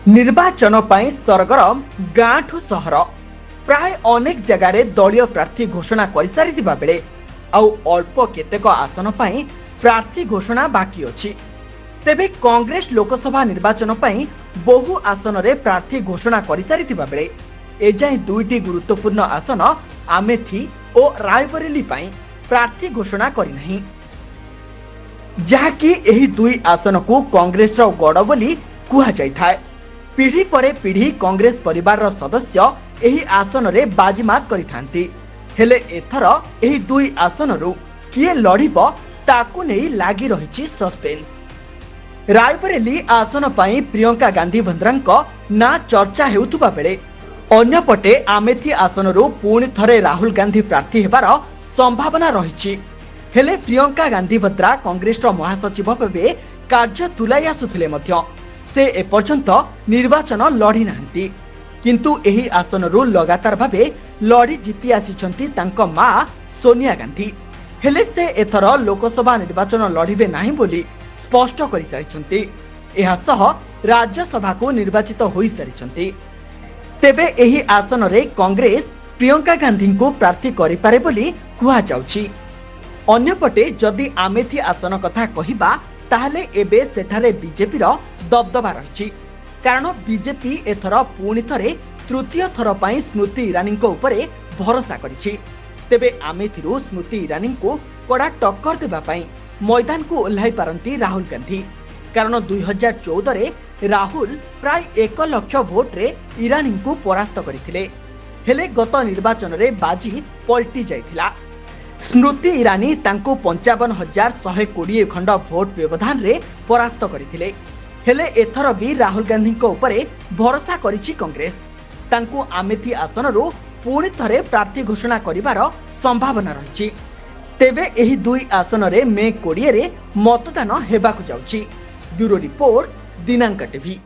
निर्वाचन ପାଇଁ सरगरम गाँठू सहर प्राय अनेक जगार दलीय प्रार्थी घोषणा कर सारिथिबा बेले आउ अल्प केतेक आसन ପାଇଁ प्रार्थी घोषणा बाकी अछि। तेबे कांग्रेस लोकसभा निर्वाचन ପାଇଁ बहु आसन रे प्रार्थी घोषणा कर सारिथिबा बेले एजाई दुईटी गुरुत्वपूर्ण आसन आमेथी और रायबरेली ପାଇଁ प्रार्थी घोषणा करि नाही, जहाँकि एही दुई आसन को कांग्रेस रो गड़ बोली कुहा जाय थाए। पीढ़ी परे पीढ़ी कांग्रेस परिवार रो सदस्य एही आसन रे बाजीमात करिथांती, हेले एथर एही दुई आसन रु किए लड़िबो ताकू नै लागी रहिछि सस्पेंस। रायबरेली आसन पई प्रियंका गांधी भद्रांक ना चर्चा हेउथुबा बेले अन्यपटे आमेथी आसन रु पुणी थरे राहुल गांधी प्रार्थी हेबार संभावना रहिछि। हेले प्रियंका गांधी भद्रा कांग्रेस रो महासचिव भाबे कार्य तुलाई आसुथिले मध्य से एपर्यंत निर्वाचन लड़ी नाहंती, किंतु एही आसन रु लगातार भाबे लड़ी जीति आसिछंती तांको मा सोनिया गांधी। हेले से एथर लोकसभा निर्वाचन लड़िबे नाही बोली स्पष्ट करि सारिछंती। एहा सह राज्यसभा को निर्वाचित होई सारिछंती। तेबे एही आसन रे कांग्रेस प्रियंका गांधी को प्रार्थी करि पारे बोली कुहा जाउछि। अन्यपटे जदि आमेथी आसन कथा कहिबा ताहले एबे सेठारे बीजेपी रो दबदबा रहिछि, कारण बीजेपी एथर पुणी थरे तृतीय थर पई स्मृति ईरानी को उपरे भरोसा करिछि। तेबे आमेथीरु स्मृति ईरानी को कड़ा टक्कर देबा पई मैदान को ओल्हाई पारंती राहुल गांधी, कारण 2014 रे राहुल प्राय 1 लाख भोट रे ईरानी को परास्त करिथिले, हेले गत निर्वाचन रे बाजी पलटी जाइथिला। स्मृति ईरानी तांको 55,120 खंड भोट व्यवधान रे परास्त करिथिले, हेले एथर भी राहुल गांधी को उपरे भरोसा करिछि कांग्रेस। तांको आमेथी आसन रो पुणी थरे प्रार्थी घोषणा करिवार संभावना रहिछि। तेबे एही दुई आसन रे मे 20 रे मतदान हेबाकु जाउछि। ब्यूरो रिपोर्ट, दिनांक टीवी।